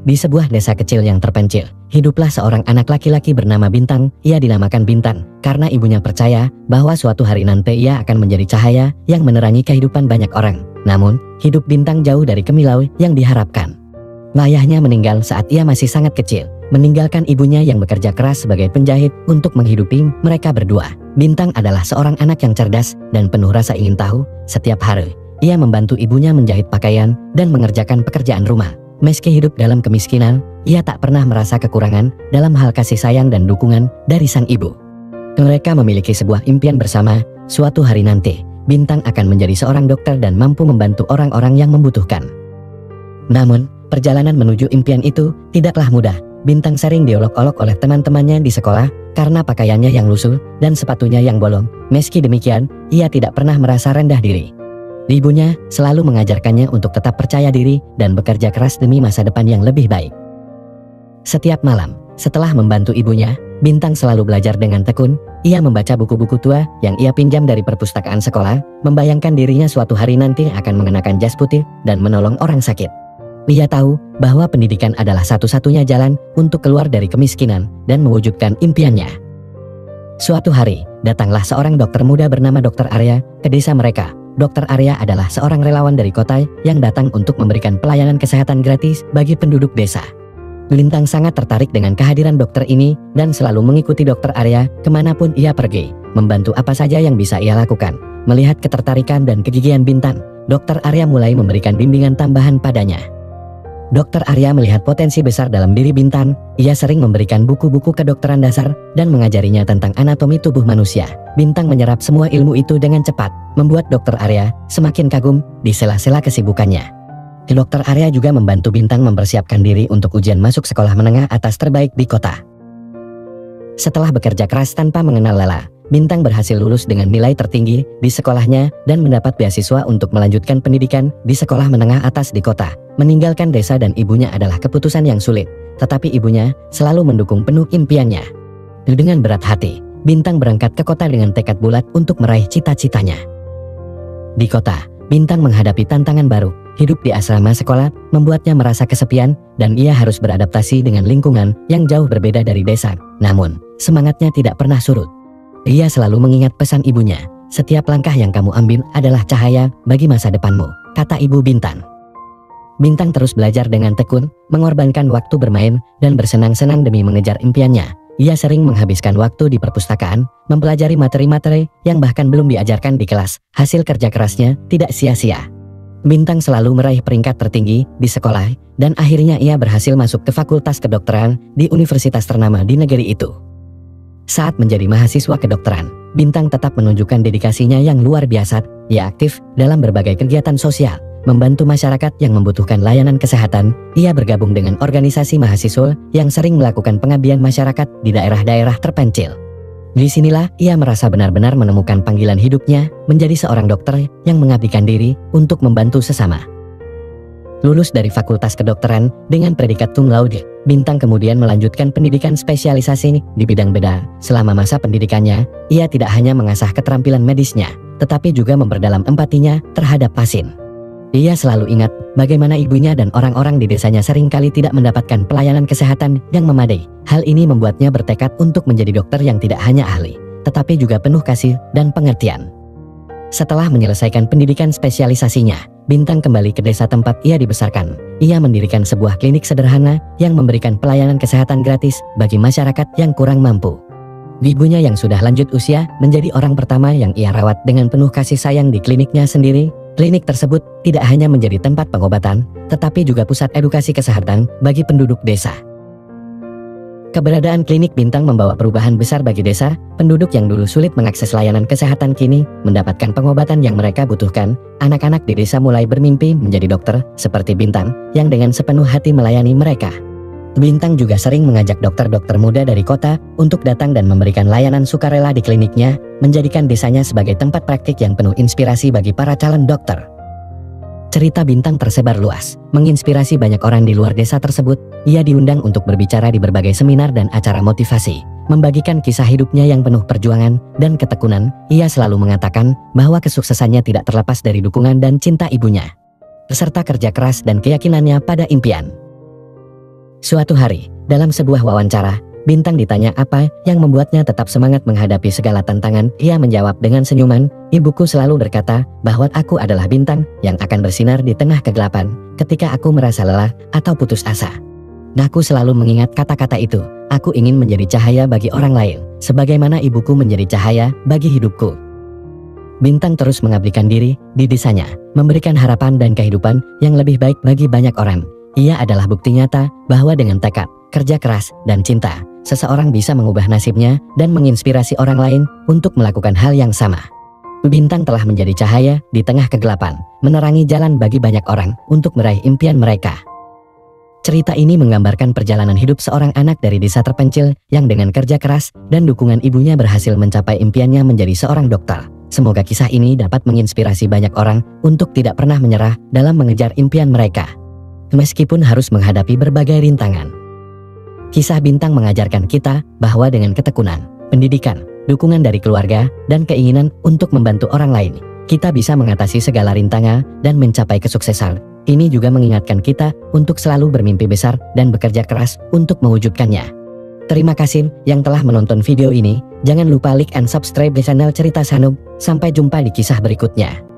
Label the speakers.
Speaker 1: Di sebuah desa kecil yang terpencil, hiduplah seorang anak laki-laki bernama Bintang. Ia dinamakan Bintang karena ibunya percaya bahwa suatu hari nanti ia akan menjadi cahaya yang menerangi kehidupan banyak orang. Namun, hidup Bintang jauh dari kemilau yang diharapkan. Ayahnya meninggal saat ia masih sangat kecil, meninggalkan ibunya yang bekerja keras sebagai penjahit untuk menghidupi mereka berdua. Bintang adalah seorang anak yang cerdas dan penuh rasa ingin tahu. Setiap hari, ia membantu ibunya menjahit pakaian dan mengerjakan pekerjaan rumah. Meski hidup dalam kemiskinan, ia tak pernah merasa kekurangan dalam hal kasih sayang dan dukungan dari sang ibu. Mereka memiliki sebuah impian bersama, suatu hari nanti, Bintang akan menjadi seorang dokter dan mampu membantu orang-orang yang membutuhkan. Namun, perjalanan menuju impian itu tidaklah mudah. Bintang sering diolok-olok oleh teman-temannya di sekolah karena pakaiannya yang lusuh dan sepatunya yang bolong. Meski demikian, ia tidak pernah merasa rendah diri. Ibunya selalu mengajarkannya untuk tetap percaya diri dan bekerja keras demi masa depan yang lebih baik. Setiap malam, setelah membantu ibunya, Bintang selalu belajar dengan tekun. Ia membaca buku-buku tua yang ia pinjam dari perpustakaan sekolah, membayangkan dirinya suatu hari nanti akan mengenakan jas putih dan menolong orang sakit. Ia tahu bahwa pendidikan adalah satu-satunya jalan untuk keluar dari kemiskinan dan mewujudkan impiannya. Suatu hari, datanglah seorang dokter muda bernama Dr. Arya ke desa mereka. Dr. Arya adalah seorang relawan dari kota yang datang untuk memberikan pelayanan kesehatan gratis bagi penduduk desa. Bintang sangat tertarik dengan kehadiran dokter ini dan selalu mengikuti Dr. Arya kemanapun ia pergi, membantu apa saja yang bisa ia lakukan. Melihat ketertarikan dan kegigihan Bintang, Dr. Arya mulai memberikan bimbingan tambahan padanya. Dr. Arya melihat potensi besar dalam diri Bintang. Ia sering memberikan buku-buku kedokteran dasar dan mengajarinya tentang anatomi tubuh manusia. Bintang menyerap semua ilmu itu dengan cepat, membuat Dr. Arya semakin kagum di sela-sela kesibukannya. Dr. Arya juga membantu Bintang mempersiapkan diri untuk ujian masuk sekolah menengah atas terbaik di kota. Setelah bekerja keras tanpa mengenal lelah, Bintang berhasil lulus dengan nilai tertinggi di sekolahnya dan mendapat beasiswa untuk melanjutkan pendidikan di sekolah menengah atas di kota. Meninggalkan desa dan ibunya adalah keputusan yang sulit, tetapi ibunya selalu mendukung penuh impiannya. Dengan berat hati, Bintang berangkat ke kota dengan tekad bulat untuk meraih cita-citanya. Di kota, Bintang menghadapi tantangan baru. Hidup di asrama sekolah membuatnya merasa kesepian dan ia harus beradaptasi dengan lingkungan yang jauh berbeda dari desa. Namun, semangatnya tidak pernah surut. Ia selalu mengingat pesan ibunya, "Setiap langkah yang kamu ambil adalah cahaya bagi masa depanmu," kata ibu Bintang. Bintang terus belajar dengan tekun, mengorbankan waktu bermain dan bersenang-senang demi mengejar impiannya. Ia sering menghabiskan waktu di perpustakaan, mempelajari materi-materi yang bahkan belum diajarkan di kelas. Hasil kerja kerasnya tidak sia-sia. Bintang selalu meraih peringkat tertinggi di sekolah dan akhirnya ia berhasil masuk ke fakultas kedokteran di universitas ternama di negeri itu. Saat menjadi mahasiswa kedokteran, Bintang tetap menunjukkan dedikasinya yang luar biasa. Ia aktif dalam berbagai kegiatan sosial, membantu masyarakat yang membutuhkan layanan kesehatan. Ia bergabung dengan organisasi mahasiswa yang sering melakukan pengabdian masyarakat di daerah-daerah terpencil. Disinilah ia merasa benar-benar menemukan panggilan hidupnya menjadi seorang dokter yang mengabdikan diri untuk membantu sesama. Lulus dari Fakultas Kedokteran dengan predikat cum laude, Bintang kemudian melanjutkan pendidikan spesialisasi di bidang bedah. Selama masa pendidikannya, ia tidak hanya mengasah keterampilan medisnya, tetapi juga memperdalam empatinya terhadap pasien. Ia selalu ingat bagaimana ibunya dan orang-orang di desanya seringkali tidak mendapatkan pelayanan kesehatan yang memadai. Hal ini membuatnya bertekad untuk menjadi dokter yang tidak hanya ahli, tetapi juga penuh kasih dan pengertian. Setelah menyelesaikan pendidikan spesialisasinya, Bintang kembali ke desa tempat ia dibesarkan. Ia mendirikan sebuah klinik sederhana yang memberikan pelayanan kesehatan gratis bagi masyarakat yang kurang mampu. Ibunya yang sudah lanjut usia menjadi orang pertama yang ia rawat dengan penuh kasih sayang di kliniknya sendiri. Klinik tersebut tidak hanya menjadi tempat pengobatan, tetapi juga pusat edukasi kesehatan bagi penduduk desa. Keberadaan klinik Bintang membawa perubahan besar bagi desa. Penduduk yang dulu sulit mengakses layanan kesehatan kini mendapatkan pengobatan yang mereka butuhkan. Anak-anak di desa mulai bermimpi menjadi dokter seperti Bintang yang dengan sepenuh hati melayani mereka. Bintang juga sering mengajak dokter-dokter muda dari kota untuk datang dan memberikan layanan sukarela di kliniknya, menjadikan desanya sebagai tempat praktik yang penuh inspirasi bagi para calon dokter. Cerita Bintang tersebar luas, menginspirasi banyak orang di luar desa tersebut. Ia diundang untuk berbicara di berbagai seminar dan acara motivasi, membagikan kisah hidupnya yang penuh perjuangan dan ketekunan. Ia selalu mengatakan bahwa kesuksesannya tidak terlepas dari dukungan dan cinta ibunya, serta kerja keras dan keyakinannya pada impian. Suatu hari, dalam sebuah wawancara, Bintang ditanya apa yang membuatnya tetap semangat menghadapi segala tantangan. Ia menjawab dengan senyuman, "Ibuku selalu berkata bahwa aku adalah bintang yang akan bersinar di tengah kegelapan ketika aku merasa lelah atau putus asa. Aku selalu mengingat kata-kata itu. Aku ingin menjadi cahaya bagi orang lain, sebagaimana ibuku menjadi cahaya bagi hidupku." Bintang terus mengabdikan diri di desanya, memberikan harapan dan kehidupan yang lebih baik bagi banyak orang. Ia adalah bukti nyata bahwa dengan tekad, kerja keras, dan cinta, seseorang bisa mengubah nasibnya dan menginspirasi orang lain untuk melakukan hal yang sama. Bintang telah menjadi cahaya di tengah kegelapan, menerangi jalan bagi banyak orang untuk meraih impian mereka. Cerita ini menggambarkan perjalanan hidup seorang anak dari desa terpencil yang dengan kerja keras dan dukungan ibunya berhasil mencapai impiannya menjadi seorang dokter. Semoga kisah ini dapat menginspirasi banyak orang untuk tidak pernah menyerah dalam mengejar impian mereka, meskipun harus menghadapi berbagai rintangan. Kisah Bintang mengajarkan kita bahwa dengan ketekunan, pendidikan, dukungan dari keluarga, dan keinginan untuk membantu orang lain, kita bisa mengatasi segala rintangan dan mencapai kesuksesan. Ini juga mengingatkan kita untuk selalu bermimpi besar dan bekerja keras untuk mewujudkannya. Terima kasih yang telah menonton video ini. Jangan lupa like and subscribe di channel Cerita Sanub. Sampai jumpa di kisah berikutnya.